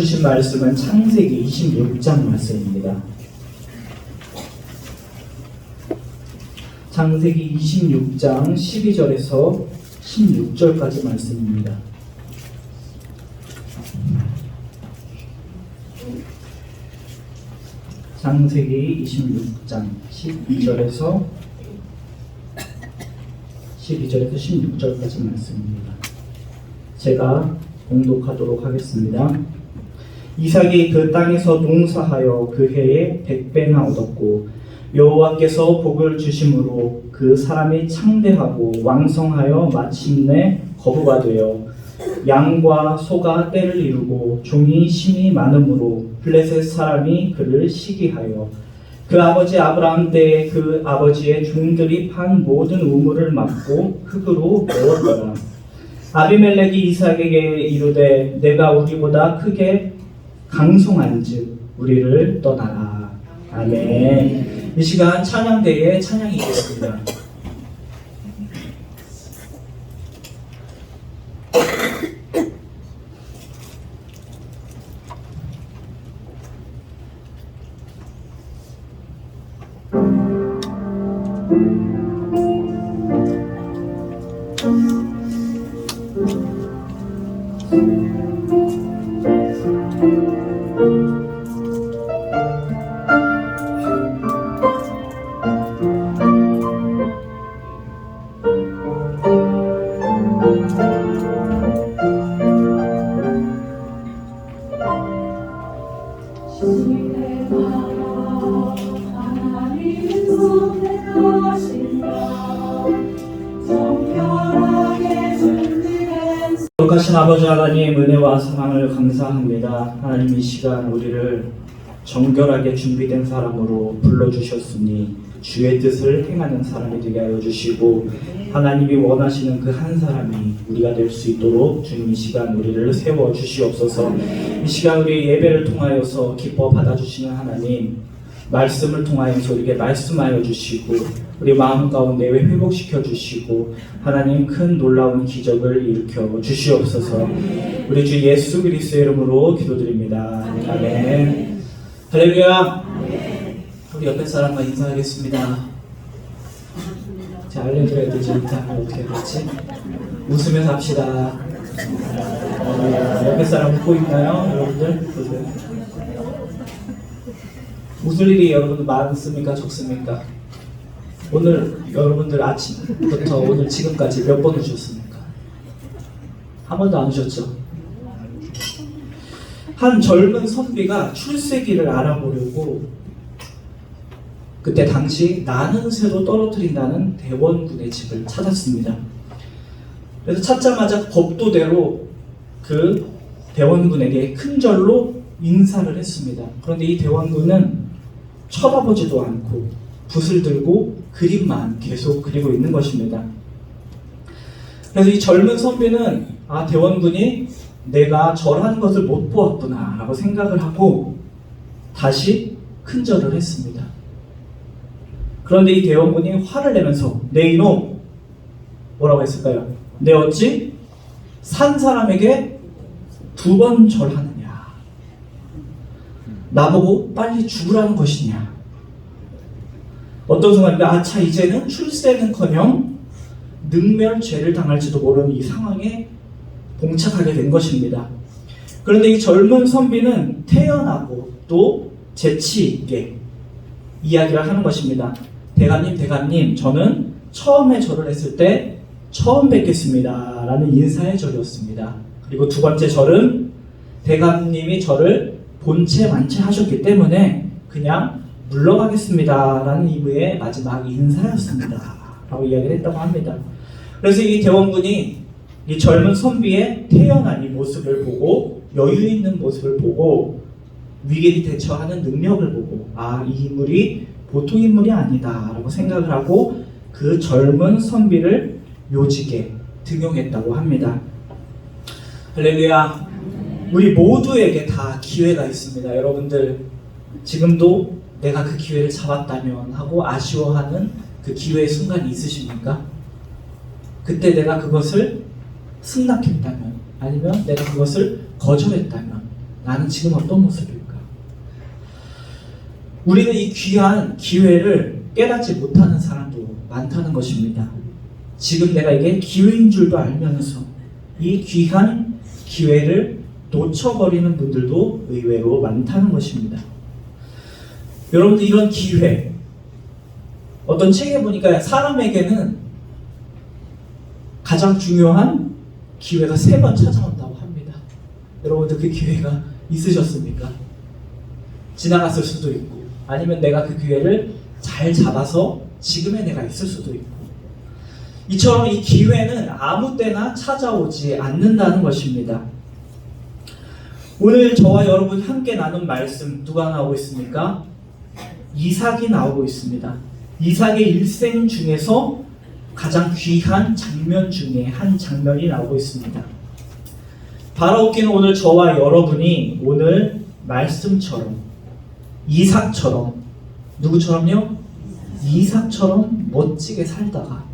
읽어주신 말씀은 창세기 26장 말씀입니다. 창세기 26장 12절에서 16절까지 말씀입니다. 창세기 26장 12절에서 16절까지 말씀입니다. 제가 봉독하도록 하겠습니다. 이삭이 그 땅에서 농사하여 그 해에 100배나 얻었고 여호와께서 복을 주심으로 그 사람이 창대하고 왕성하여 마침내 거부가 되어 양과 소가 때를 이루고 종이 심이 많으므로 블레셋 사람이 그를 시기하여 그 아버지 아브라함 때에 그 아버지의 종들이 판 모든 우물을 막고 흙으로 메웠더라. 아비멜렉이 이삭에게 이르되 내가 우리보다 크게 강성한즉 우리를 떠나라. 아멘. 이 시간 찬양대의 찬양이 있겠습니다. 거룩하신 아버지 하나님 은혜와 사랑을 감사합니다. 하나님 이 시간 우리를 정결하게 준비된 사람으로 불러주셨으니 주의 뜻을 행하는 사람이 되게 하여 주시고 하나님이 원하시는 그 한 사람이 우리가 될 수 있도록 주님 이 시간 우리를 세워 주시옵소서. 이 시간 우리 예배를 통하여서 기뻐 받아주시는 하나님 말씀을 통하여서 우리에게 말씀하여 주시고 우리 마음 가운데 회복시켜 주시고 하나님 큰 놀라운 기적을 일으켜 주시옵소서. 우리 주 예수 그리스도의 이름으로 기도드립니다. 아멘. 할렐루야. 우리 옆에 사람과 인사하겠습니다. 자, 알려드려야 되지. 인사하면 어떻게 그렇지? 웃으면서 합시다. 옆에 사람 웃고 있나요? 여러분들 보세요. 웃을 일이 여러분들 많습니까? 적습니까? 오늘 여러분들 아침부터 오늘 지금까지 몇 번 우셨습니까? 한 번도 안 우셨죠? 한 젊은 선비가 출세기를 알아보려고 그때 당시 나는 새로 떨어뜨린다는 대원군의 집을 찾았습니다. 그래서 찾자마자 법도대로 그 대원군에게 큰절로 인사를 했습니다. 그런데 이 대원군은 쳐다보지도 않고 붓을 들고 그림만 계속 그리고 있는 것입니다. 그래서 이 젊은 선비는 대원군이 내가 절하는 것을 못 보았구나 라고 생각을 하고 다시 큰절을 했습니다. 그런데 이 대원군이 화를 내면서 내 이놈 뭐라고 했을까요? 내 어찌 산 사람에게 2번 절하느냐, 나보고 빨리 죽으라는 것이냐. 어떤 순간인가 아차 이제는 출세는커녕 능멸죄를 당할지도 모르는 이 상황에 봉착하게 된 것입니다. 그런데 이 젊은 선비는 태연하고 또 재치 있게 이야기를 하는 것입니다. 대감님, 저는 처음에 절을 했을 때 처음 뵙겠습니다 라는 인사의 절이었습니다. 그리고 두 번째 절은 대감님이 저를 본체 만체하셨기 때문에 그냥 물러가겠습니다 라는 의미의 마지막 인사였습니다 라고 이야기를 했다고 합니다. 그래서 이 대원군이 이 젊은 선비의 태연한 이 모습을 보고 여유 있는 모습을 보고 위기에 대처하는 능력을 보고 이 인물이 보통 인물이 아니다 라고 생각을 하고 그 젊은 선비를 요직에 등용했다고 합니다. 할렐루야. 우리 모두에게 다 기회가 있습니다. 여러분들 지금도 내가 그 기회를 잡았다면 하고 아쉬워하는 그 기회의 순간이 있으십니까? 그때 내가 그것을 승낙했다면 아니면 내가 그것을 거절했다면 나는 지금 어떤 모습일까? 우리는 이 귀한 기회를 깨닫지 못하는 사람도 많다는 것입니다. 지금 내가 이게 기회인 줄도 알면서 이 귀한 기회를 놓쳐버리는 분들도 의외로 많다는 것입니다. 여러분들, 이런 기회, 어떤 책에 보니까 사람에게는 가장 중요한 기회가 3번 찾아온다고 합니다. 여러분들, 그 기회가 있으셨습니까? 지나갔을 수도 있고, 아니면 내가 그 기회를 잘 잡아서 지금의 내가 있을 수도 있고, 이처럼 이 기회는 아무 때나 찾아오지 않는다는 것입니다. 오늘 저와 여러분 함께 나눈 말씀 누가 나오고 있습니까? 이삭이 나오고 있습니다. 이삭의 일생 중에서 가장 귀한 장면 중에 한 장면이 나오고 있습니다. 바라옵기는 오늘 저와 여러분이 오늘 말씀처럼, 이삭처럼, 누구처럼요? 이삭처럼 멋지게 살다가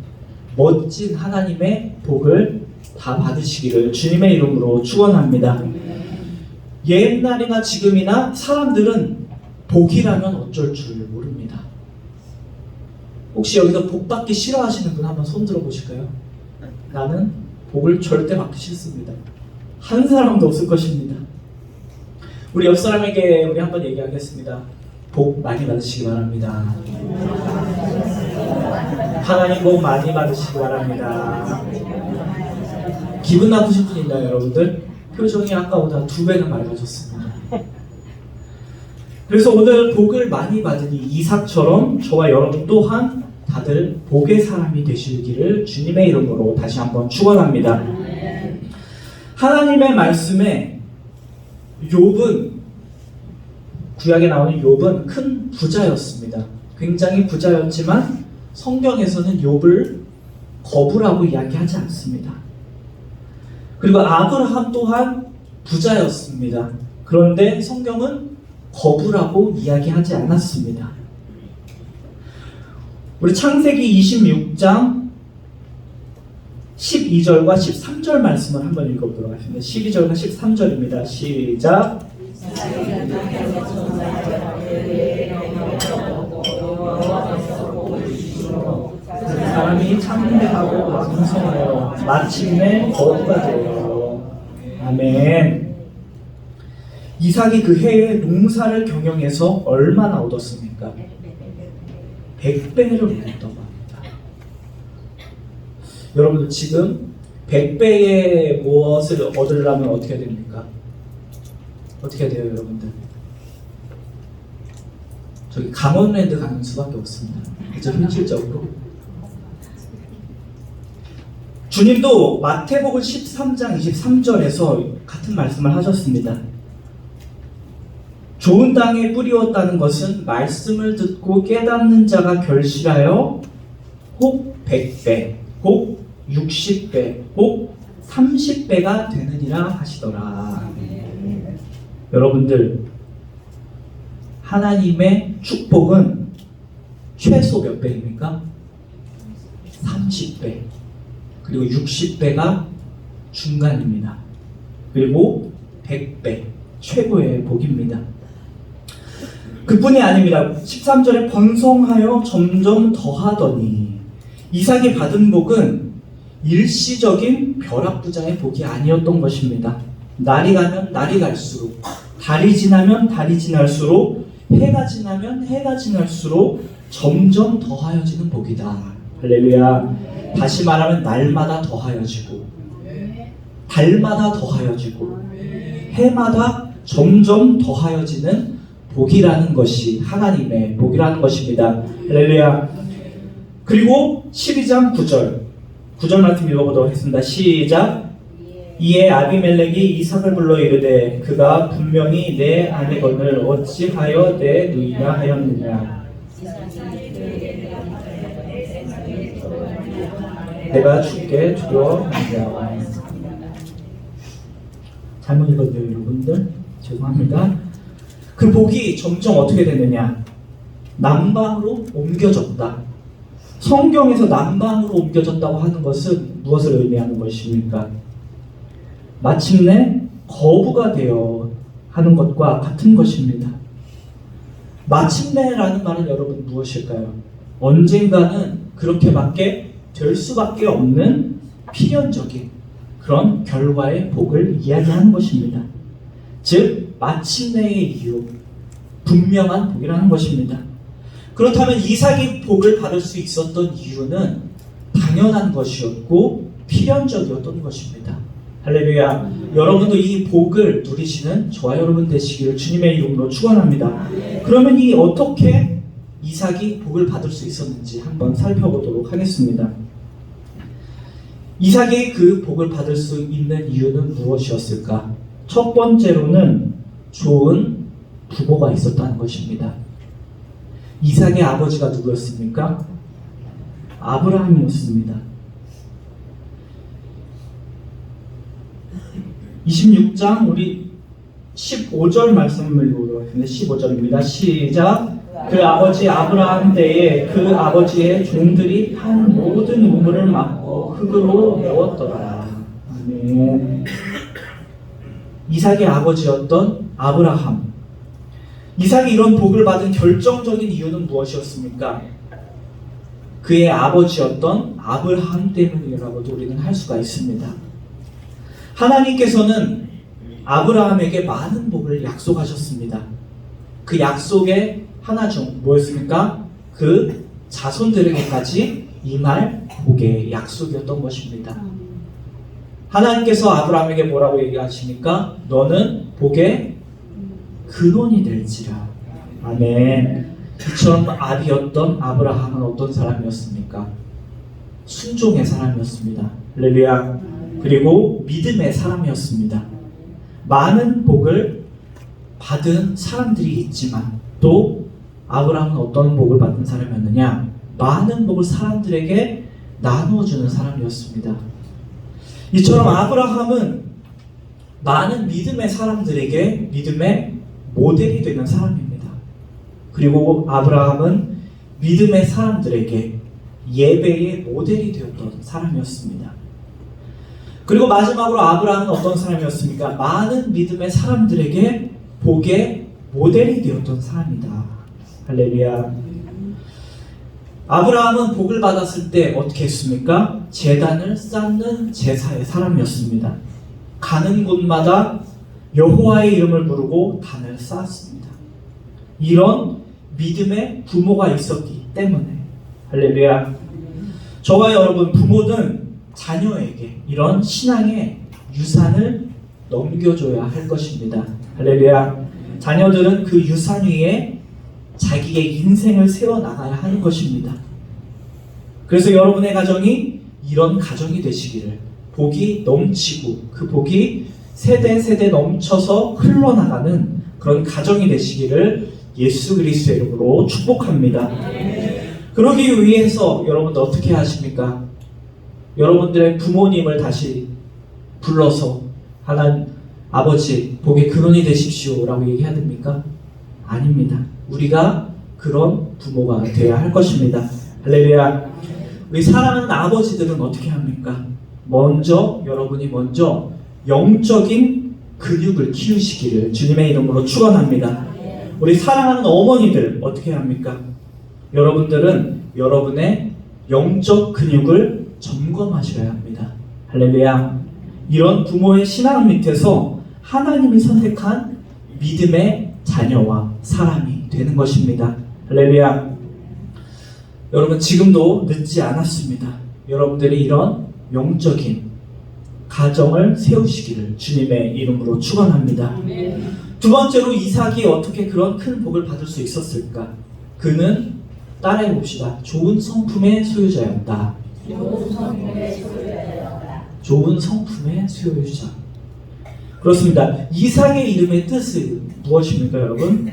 멋진 하나님의 복을 다 받으시기를 주님의 이름으로 축원합니다. 옛날이나 지금이나 사람들은 복이라면 어쩔 줄 모릅니다. 혹시 여기서 복 받기 싫어하시는 분 한번 손 들어 보실까요? 나는 복을 절대 받기 싫습니다. 한 사람도 없을 것입니다. 우리 옆 사람에게 우리 한번 얘기하겠습니다. 복 많이 받으시기 바랍니다. 하나님 복 많이 받으시기 바랍니다. 기분 나쁘신 분 있나요, 여러분들? 표정이 아까보다 2배는 맑아졌습니다. 그래서 오늘 복을 많이 받으니 이삭처럼 저와 여러분 또한 다들 복의 사람이 되시기를 주님의 이름으로 다시 한번 축원합니다. 하나님의 말씀에 욥은, 구약에 나오는 욥은 큰 부자였습니다. 굉장히 부자였지만 성경에서는 욥을 거부라고 이야기하지 않습니다. 그리고 아브라함 또한 부자였습니다. 그런데 성경은 거부라고 이야기하지 않았습니다. 우리 창세기 26장 12절과 13절 말씀을 한번 읽어보도록 하겠습니다. 12절과 13절입니다. 시작. 사람이 창대하고 왕성하여 마침내 거부가 되어. 아멘. 이삭이 그 해에 농사를 경영해서 얼마나 얻었습니까? 100배를 얻었다고 합니다. 여러분들, 지금 100배의 무엇을 얻으려면 어떻게 됩니까? 어떻게 돼요, 여러분들? 저기 강원랜드 가는 수밖에 없습니다. 그죠? 현실적으로. 주님도 마태복음 13장 23절에서 같은 말씀을 하셨습니다. 좋은 땅에 뿌리웠다는 것은 말씀을 듣고 깨닫는 자가 결실하여 혹 100배, 혹 60배, 혹 30배가 되느니라 하시더라. 여러분들, 하나님의 축복은 최소 몇 배입니까? 30배. 그리고 60배가 중간입니다. 그리고 100배, 최고의 복입니다. 그뿐이 아닙니다. 13절에 번성하여 점점 더하더니, 이삭이 받은 복은 일시적인 벼락부자의 복이 아니었던 것입니다. 날이 가면 날이 갈수록, 달이 지나면 달이 지날수록, 해가 지나면 해가 지날수록 점점 더하여지는 복이다. 할렐루야. 다시 말하면 날마다 더하여지고, 달마다 더하여지고, 해마다 점점 더하여지는 복이라는 것이 하나님의 복이라는 것입니다. 할렐루야. 그리고 12장 9절 말씀 읽어보도록 하겠습니다. 시작. 이에 아비멜렉이 이삭을 불러 이르되 그가 분명히 내 아내건을 어찌하여 내 누이라 하였느냐. 내가 죽게 두려워하느냐. 잘못 읽었네요, 여러분들. 죄송합니다. 그 복이 점점 어떻게 되느냐? 남방으로 옮겨졌다. 성경에서 남방으로 옮겨졌다고 하는 것은 무엇을 의미하는 것입니까? 마침내 거부가 되어 하는 것과 같은 것입니다. 마침내라는 말은 여러분 무엇일까요? 언젠가는 그렇게밖에 될 수밖에 없는 필연적인 그런 결과의 복을 이야기하는 것입니다. 즉 마침내의 이유, 분명한 복이라는 것입니다. 그렇다면 이삭이 복을 받을 수 있었던 이유는 당연한 것이었고 필연적이었던 것입니다. 할렐루야. 여러분도 이 복을 누리시는 저와 여러분 되시기를 주님의 이름으로 축원합니다. 그러면 이 어떻게 이삭이 복을 받을 수 있었는지 한번 살펴보도록 하겠습니다. 이삭이 그 복을 받을 수 있는 이유는 무엇이었을까? 첫 번째로는 좋은 부모가 있었다는 것입니다. 이삭의 아버지가 누구였습니까? 아브라함이었습니다. 26장 우리 15절 말씀을 읽도록 하겠습니다. 15절입니다. 시작. 그 아버지 아브라함 때에 그 아버지의 종들이 한 모든 우물을 막고 흙으로 메웠더라. 아멘. 이삭의 아버지였던 아브라함. 이삭이 이런 복을 받은 결정적인 이유는 무엇이었습니까? 그의 아버지였던 아브라함 때문이라고도 우리는 할 수가 있습니다. 하나님께서는 아브라함에게 많은 복을 약속하셨습니다. 그 약속의 하나 중 뭐였습니까? 그 자손들에게까지 임할 복의 약속이었던 것입니다. 하나님께서 아브라함에게 뭐라고 얘기하십니까? 너는 복의 근원이 될지라. 아멘. 이처럼 아비였던 아브라함은 어떤 사람이었습니까? 순종의 사람이었습니다. 할렐루야. 그리고 믿음의 사람이었습니다. 많은 복을 받은 사람들이 있지만 또 아브라함은 어떤 복을 받은 사람이었느냐? 많은 복을 사람들에게 나누어주는 사람이었습니다. 이처럼 아브라함은 많은 믿음의 사람들에게 믿음의 모델이 되는 사람입니다. 그리고 아브라함은 믿음의 사람들에게 예배의 모델이 되었던 사람이었습니다. 그리고 마지막으로 아브라함은 어떤 사람이었습니까? 많은 믿음의 사람들에게 복의 모델이 되었던 사람이다. 할렐루야. 아브라함은 복을 받았을 때 어떻게 했습니까? 제단을 쌓는 제사의 사람이었습니다. 가는 곳마다 여호와의 이름을 부르고 단을 쌓았습니다. 이런 믿음의 부모가 있었기 때문에. 할렐루야. 저와 여러분 부모는 자녀에게 이런 신앙의 유산을 넘겨줘야 할 것입니다. 할렐루야. 자녀들은 그 유산 위에 자기의 인생을 세워나가야 하는 것입니다. 그래서 여러분의 가정이 이런 가정이 되시기를, 복이 넘치고 그 복이 세대 넘쳐서 흘러나가는 그런 가정이 되시기를 예수 그리스도의 이름으로 축복합니다. 그러기 위해서 여러분들 어떻게 하십니까? 여러분들의 부모님을 다시 불러서 하나님 아버지 복의 근원이 되십시오 라고 얘기해야 됩니까? 아닙니다. 우리가 그런 부모가 되어야 할 것입니다. 할렐루야. 우리 사랑하는 아버지들은 어떻게 합니까? 여러분이 먼저 영적인 근육을 키우시기를 주님의 이름으로 축원합니다. 우리 사랑하는 어머니들 어떻게 합니까? 여러분들은 여러분의 영적 근육을 점검하셔야 합니다. 할렐루야. 이런 부모의 신앙 밑에서 하나님이 선택한 믿음의 자녀와 사람이 되는 것입니다. 할렐루야. 여러분 지금도 늦지 않았습니다. 여러분들이 이런 영적인 가정을 세우시기를 주님의 이름으로 축원합니다. 두 번째로 이삭이 어떻게 그런 큰 복을 받을 수 있었을까? 그는 따라해 봅시다. 좋은 성품의 소유자였다. 좋은 성품의 소유자. 그렇습니다. 이삭의 이름의 뜻은 무엇입니까, 여러분?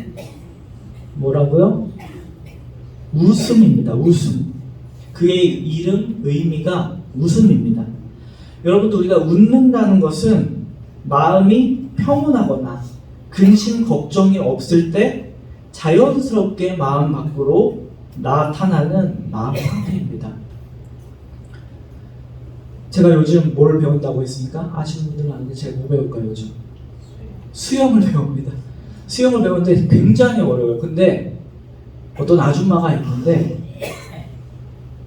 뭐라고요? 웃음입니다. 웃음. 그의 이름 의미가 웃음입니다. 여러분도 우리가 웃는다는 것은 마음이 평온하거나 근심 걱정이 없을 때 자연스럽게 마음 밖으로 나타나는 마음 상태입니다. 제가 요즘 뭘 배운다고 했습니까? 아시는 분들은 아는데 제가 뭐 배울까요 요즘? 수영을 배웁니다. 수영을 배우는데 굉장히 어려워요. 근데 어떤 아줌마가 있는데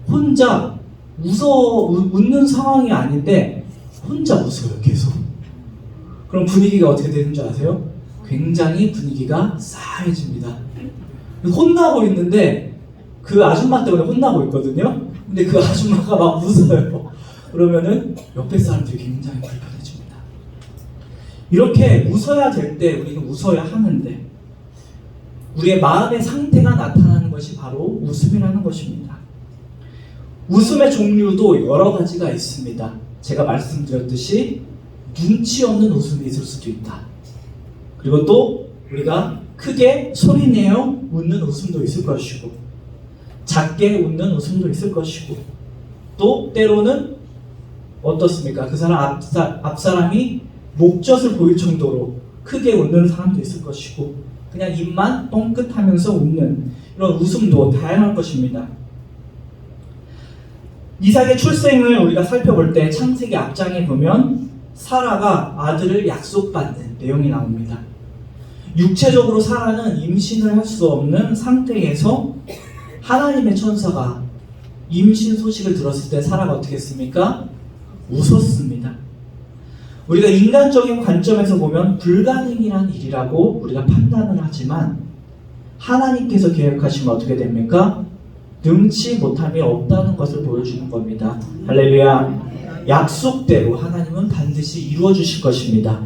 혼자 웃는 상황이 아닌데 혼자 웃어요, 계속. 그럼 분위기가 어떻게 되는 줄 아세요? 굉장히 분위기가 싸해집니다. 혼나고 있는데 그 아줌마 때문에 혼나고 있거든요. 근데 그 아줌마가 막 웃어요. 그러면은 옆에 사람들이 굉장히 불편해집니다. 이렇게 웃어야 될 때 우리는 웃어야 하는데 우리의 마음의 상태가 나타나는 것이 바로 웃음이라는 것입니다. 웃음의 종류도 여러 가지가 있습니다. 제가 말씀드렸듯이 눈치 없는 웃음이 있을 수도 있다. 그리고 또 우리가 크게 소리내어 웃는 웃음도 있을 것이고 작게 웃는 웃음도 있을 것이고 또 때로는 어떻습니까? 그 사람 앞사람이 목젖을 보일 정도로 크게 웃는 사람도 있을 것이고 그냥 입만 뻥끗하면서 웃는 이런 웃음도 다양할 것입니다. 이삭의 출생을 우리가 살펴볼 때 창세기 앞장에 보면 사라가 아들을 약속받는 내용이 나옵니다. 육체적으로 사라는 임신을 할 수 없는 상태에서 하나님의 천사가 임신 소식을 들었을 때 사라가 어떻게 했습니까? 웃었습니다. 우리가 인간적인 관점에서 보면 불가능이란 일이라고 우리가 판단을 하지만 하나님께서 계획하시면 어떻게 됩니까? 능치 못함이 없다는 것을 보여주는 겁니다. 할렐루야. 약속대로 하나님은 반드시 이루어 주실 것입니다.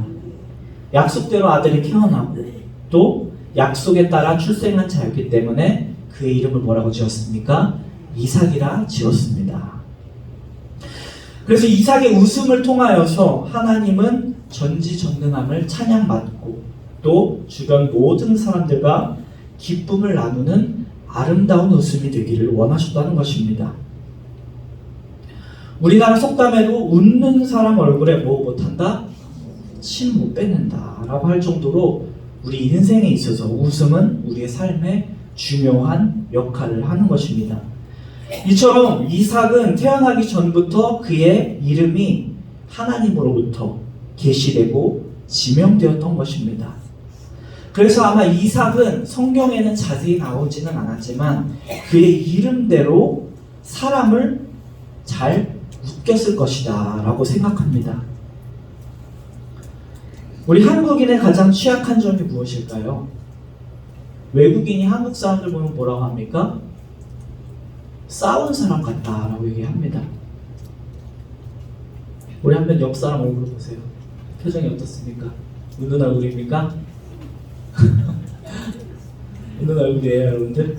약속대로 아들이 태어나고 또 약속에 따라 출생한 자였기 때문에 그의 이름을 뭐라고 지었습니까? 이삭이라 지었습니다. 그래서 이삭의 웃음을 통하여서 하나님은 전지전능함을 찬양받고 또 주변 모든 사람들과 기쁨을 나누는 아름다운 웃음이 되기를 원하셨다는 것입니다. 우리나라 속담에도 웃는 사람 얼굴에 뭐 못한다? 침 못 뱉는다 라고 할 정도로 우리 인생에 있어서 웃음은 우리의 삶에 중요한 역할을 하는 것입니다. 이처럼 이삭은 태어나기 전부터 그의 이름이 하나님으로부터 계시되고 지명되었던 것입니다. 그래서 아마 이삭은 성경에는 자세히 나오지는 않았지만 그의 이름대로 사람을 잘 웃겼을 것이다 라고 생각합니다. 우리 한국인의 가장 취약한 점이 무엇일까요? 외국인이 한국 사람들 보면 뭐라고 합니까? 싸운 사람 같다라고 얘기합니다. 우리 한번 옆 사람 얼굴 보세요. 표정이 어떻습니까? 웃는 얼굴입니까? 웃는 얼굴이에요, 여러분들?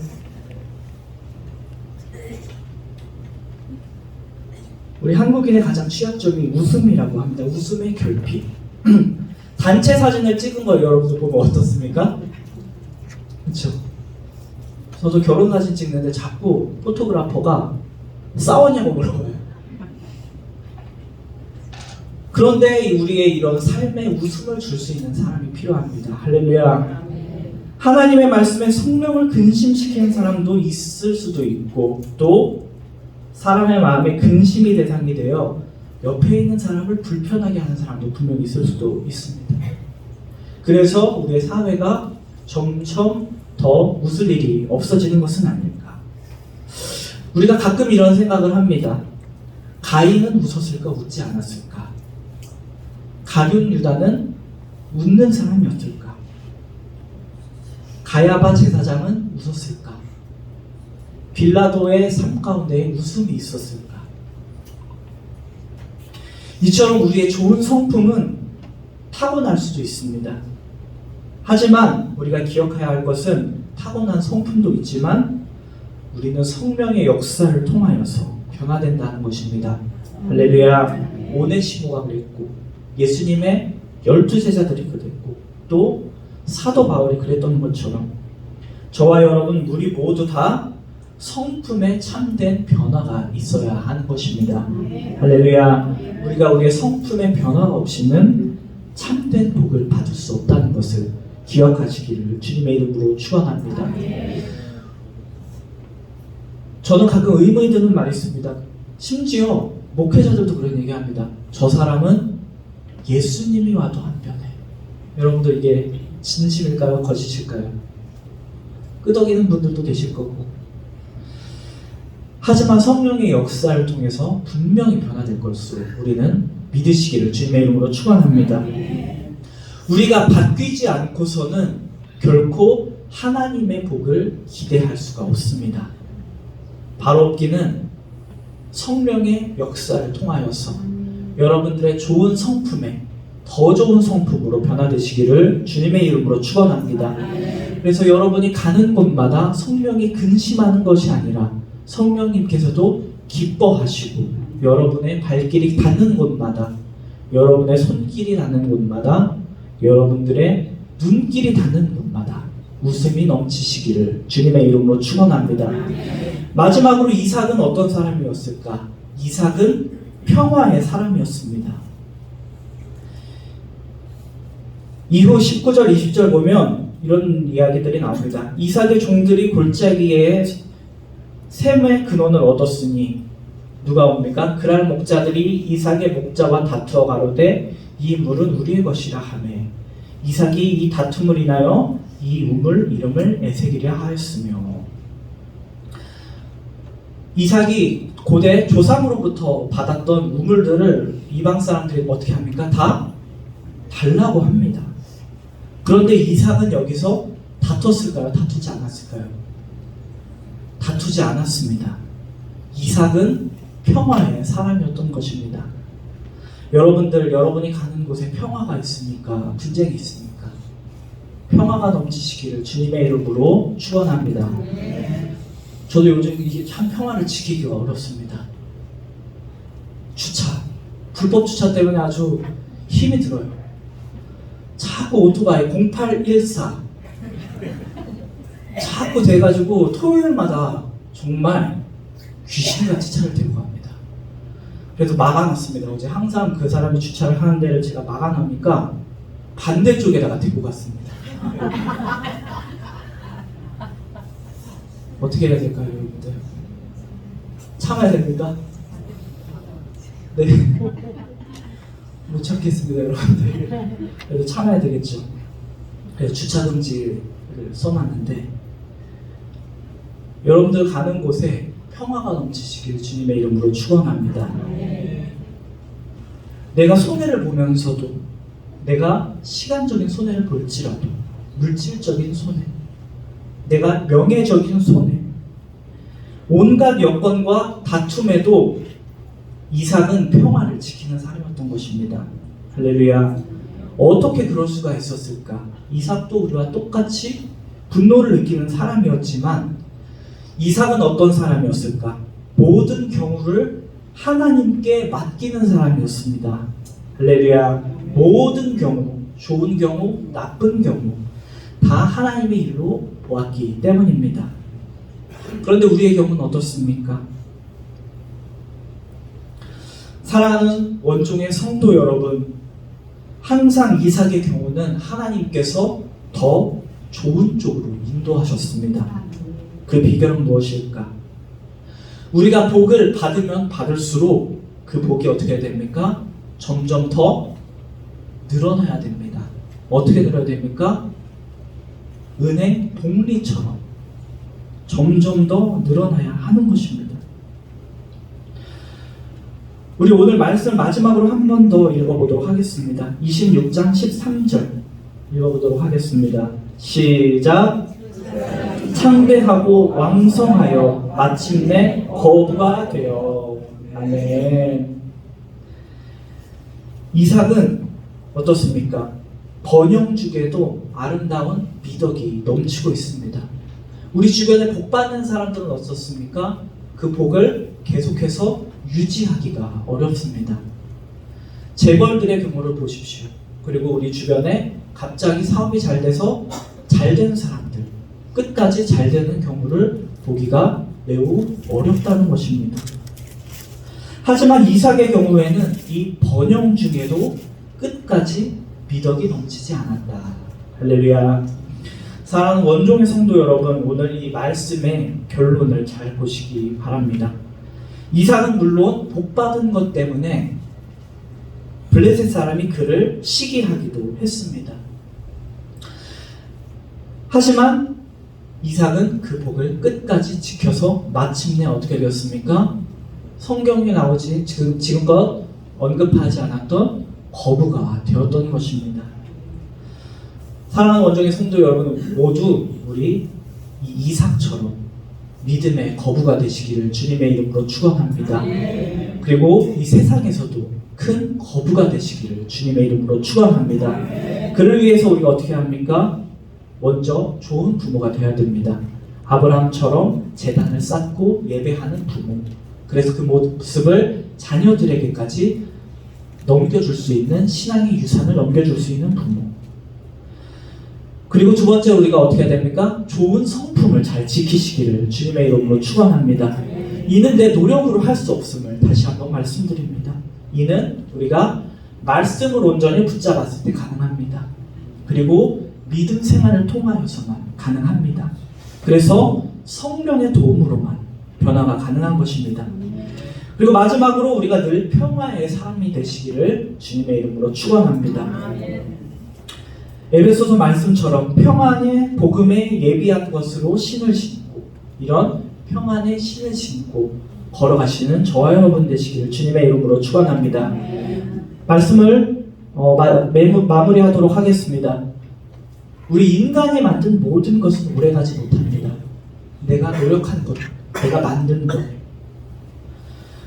우리 한국인의 가장 취약점이 웃음이라고 합니다. 웃음의 결핍. 단체 사진을 찍은 걸 여러분들 보면 어떻습니까? 그렇죠? 저도 결혼 사진 찍는데 자꾸 포토그래퍼가 싸웠냐고 물어봐요. 그런데 우리의 이런 삶에 웃음을 줄 수 있는 사람이 필요합니다. 할렐루야. 하나님의 말씀에 성령을 근심시키는 사람도 있을 수도 있고 또 사람의 마음에 근심이 대상이 되어 옆에 있는 사람을 불편하게 하는 사람도 분명히 있을 수도 있습니다. 그래서 우리의 사회가 점점 더 웃을 일이 없어지는 것은 아닐까. 우리가 가끔 이런 생각을 합니다. 가인은 웃었을까 웃지 않았을까? 가룟 유다는 웃는 사람이었을까? 가야바 제사장은 웃었을까? 빌라도의 삶 가운데 웃음이 있었을까? 이처럼 우리의 좋은 성품은 타고날 수도 있습니다. 하지만 우리가 기억해야 할 것은 타고난 성품도 있지만 우리는 성령의 역사를 통하여서 변화된다는 것입니다. 할렐루야. 오네시모가 그랬고 예수님의 12제자들이 그랬고 또 사도 바울이 그랬던 것처럼 저와 여러분 우리 모두 다 성품에 참된 변화가 있어야 하는 것입니다. 할렐루야. 우리가 우리의 성품의 변화가 없이는 참된 복을 받을 수 없다는 것을 기억하시기를 주님의 이름으로 축원합니다. 저는 가끔 의문이 드는 말이 있습니다. 심지어 목회자들도 그런 얘기합니다. 저 사람은 예수님이 와도 안 변해. 여러분들 이게 진심일까요? 거짓일까요? 끄덕이는 분들도 계실 거고. 하지만 성령의 역사를 통해서 분명히 변화될 것으로 우리는 믿으시기를 주님의 이름으로 축원합니다. 우리가 바뀌지 않고서는 결코 하나님의 복을 기대할 수가 없습니다. 바로 없기는 성령의 역사를 통하여서 여러분들의 좋은 성품에 더 좋은 성품으로 변화되시기를 주님의 이름으로 축원합니다. 그래서 여러분이 가는 곳마다 성령이 근심하는 것이 아니라 성령님께서도 기뻐하시고 여러분의 발길이 닿는 곳마다, 여러분의 손길이 닿는 곳마다, 여러분들의 눈길이 닿는 곳마다 웃음이 넘치시기를 주님의 이름으로 축원합니다. 마지막으로 이삭은 어떤 사람이었을까? 이삭은 평화의 사람이었습니다. 이후 19절, 20절 보면 이런 이야기들이 나옵니다. 이삭의 종들이 골짜기에 샘의 근원을 얻었으니 누가 옵니까? 그랄 목자들이 이삭의 목자와 다투어 가로되 이 물은 우리의 것이라 하매 이삭이 이 다툼을 인하여 이 우물 이름을 에세기라 하였으며. 이삭이 고대 조상으로부터 받았던 우물들을 이방 사람들이 어떻게 합니까? 다 달라고 합니다. 그런데 이삭은 여기서 다퉜을까요? 다투지 않았을까요? 다투지 않았습니다. 이삭은 평화의 사람이었던 것입니다. 여러분들, 여러분이 가는 곳에 평화가 있습니까? 분쟁이 있습니까? 평화가 넘치시기를 주님의 이름으로 축원합니다. 저도 요즘 이게 참 평화를 지키기가 어렵습니다. 주차, 불법 주차 때문에 아주 힘이 들어요. 자꾸 오토바이 0814 자꾸 돼가지고 토요일마다 정말 귀신같이 차를 대고 갑니다. 그래서 막아놨습니다. 어제 항상 그 사람이 주차를 하는 데를 제가 막아놓으니까 반대쪽에다가 대고 갔습니다. 어떻게 해야 될까요, 여러분들? 참아야 됩니까? 네. 못 참겠습니다, 여러분들. 그래도 참아야 되겠죠. 그래서 주차금지를 써놨는데 여러분들 가는 곳에 평화가 넘치시길 주님의 이름으로 축원합니다. 내가 손해를 보면서도, 내가 시간적인 손해를 볼지라도, 물질적인 손해, 내가 명예적인 손해, 온갖 여건과 다툼에도 이삭은 평화를 지키는 사람이었던 것입니다. 할렐루야. 어떻게 그럴 수가 있었을까? 이삭도 우리와 똑같이 분노를 느끼는 사람이었지만 이삭은 어떤 사람이었을까? 모든 경우를 하나님께 맡기는 사람이었습니다. 할렐루야. 모든 경우, 좋은 경우, 나쁜 경우 다 하나님의 일로 보았기 때문입니다. 그런데 우리의 경우는 어떻습니까? 사랑하는 원종의 성도 여러분, 항상 이삭의 경우는 하나님께서 더 좋은 쪽으로 인도하셨습니다. 그 비결은 무엇일까? 우리가 복을 받으면 받을수록 그 복이 어떻게 됩니까? 점점 더 늘어나야 됩니다. 어떻게 늘어야 됩니까? 은행 복리처럼 점점 더 늘어나야 하는 것입니다. 우리 오늘 말씀 마지막으로 한 번 더 읽어보도록 하겠습니다. 26장 13절 읽어보도록 하겠습니다. 시작. 창대하고 왕성하여 마침내 거부가 되어. 아멘. 이삭은 어떻습니까? 번영죽에도 아름다운 미덕이 넘치고 있습니다. 우리 주변에 복 받는 사람들은 어떻습니까? 그 복을 계속해서 유지하기가 어렵습니다. 재벌들의 경우를 보십시오. 그리고 우리 주변에 갑자기 사업이 잘 돼서 잘 되는 사람들, 끝까지 잘 되는 경우를 보기가 매우 어렵다는 것입니다. 하지만 이삭의 경우에는 이 번영 중에도 끝까지 미덕이 넘치지 않았다. 할렐루야. 사랑하는 원종의 성도 여러분, 오늘 이 말씀의 결론을 잘 보시기 바랍니다. 이삭은 물론 복받은 것 때문에 블레셋 사람이 그를 시기하기도 했습니다. 하지만 이삭은 그 복을 끝까지 지켜서 마침내 어떻게 되었습니까? 성경에 나오지 지금껏 언급하지 않았던 거부가 되었던 것입니다. 사랑하는 원정의 성도 여러분, 모두 우리 이 이삭처럼 믿음의 거부가 되시기를 주님의 이름으로 축원합니다. 그리고 이 세상에서도 큰 거부가 되시기를 주님의 이름으로 축원합니다. 그를 위해서 우리가 어떻게 합니까? 먼저 좋은 부모가 되어야 됩니다. 아브라함처럼 제단을 쌓고 예배하는 부모. 그래서 그 모습을 자녀들에게까지 넘겨줄 수 있는, 신앙의 유산을 넘겨줄 수 있는 부모. 그리고 두 번째 우리가 어떻게 해야 됩니까? 좋은 성품을 잘 지키시기를 주님의 이름으로 축원합니다. 이는 내 노력으로 할 수 없음을 다시 한번 말씀드립니다. 이는 우리가 말씀을 온전히 붙잡았을 때 가능합니다. 그리고 믿음 생활을 통하여서만 가능합니다. 그래서 성령의 도움으로만 변화가 가능한 것입니다. 그리고 마지막으로 우리가 늘 평화의 삶이 되시기를 주님의 이름으로 축원합니다. 에베소서 말씀처럼 평안의 복음에 예비한 것으로 신을 신고, 이런 평안의 신을 신고 걸어가시는 저와 여러분 되시기를 주님의 이름으로 축원합니다. 말씀을 마무리하도록 하겠습니다. 우리 인간이 만든 모든 것은 오래가지 못합니다. 내가 노력한 것, 내가 만든 것,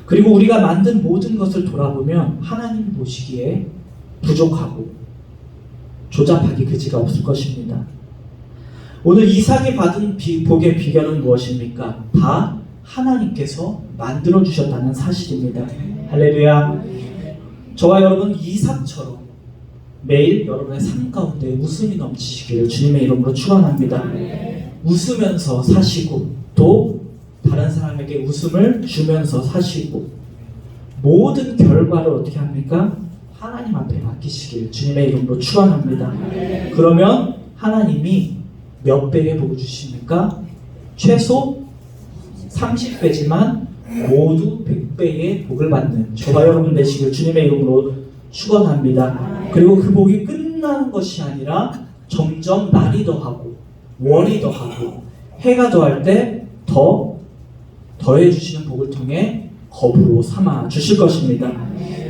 그리고 우리가 만든 모든 것을 돌아보면 하나님 보시기에 부족하고 조잡하기 그지가 없을 것입니다. 오늘 이삭이 받은 복의 비결은 무엇입니까? 다 하나님께서 만들어 주셨다는 사실입니다. 할렐루야. 저와 여러분 이삭처럼 매일 여러분의 삶 가운데 웃음이 넘치시기를 주님의 이름으로 축원합니다. 웃으면서 사시고 또 다른 사람에게 웃음을 주면서 사시고 모든 결과를 어떻게 합니까? 하나님 앞에 맡기시길 주님의 이름으로 축원합니다. 그러면 하나님이 몇 배의 복을 주십니까? 최소 30배지만 모두 100배의 복을 받는 저와 여러분 되시길 주님의 이름으로 축원합니다. 그리고 그 복이 끝나는 것이 아니라 점점 날이 더하고 월이 더하고 해가 더할 때 더해 주시는 복을 통해 겁으로 삼아 주실 것입니다.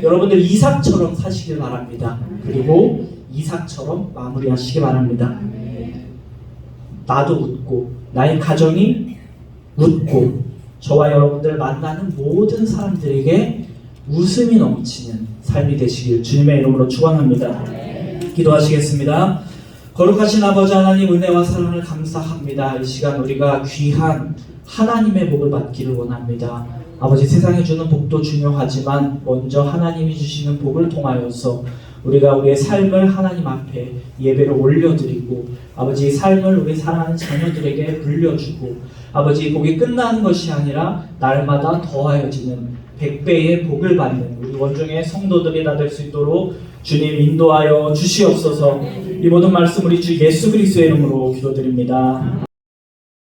여러분들 이삭처럼 사시길 바랍니다. 그리고 이삭처럼 마무리하시기 바랍니다. 나도 웃고 나의 가정이 웃고 저와 여러분들 만나는 모든 사람들에게 웃음이 넘치는 삶이 되시길 주님의 이름으로 축원합니다. 기도하시겠습니다. 거룩하신 아버지 하나님, 은혜와 사랑을 감사합니다. 이 시간 우리가 귀한 하나님의 복을 받기를 원합니다. 아버지, 세상이 주는 복도 중요하지만 먼저 하나님이 주시는 복을 통하여서 우리가 우리의 삶을 하나님 앞에 예배로 올려드리고 아버지 삶을 우리 사랑하는 자녀들에게 물려주고 아버지 복이 끝나는 것이 아니라 날마다 더하여지는 100배의 복을 받는 우리 원중의 성도들이 다 될 수 있도록 주님 인도하여 주시옵소서. 이 모든 말씀 우리 주 예수 그리스도의 이름으로 기도드립니다.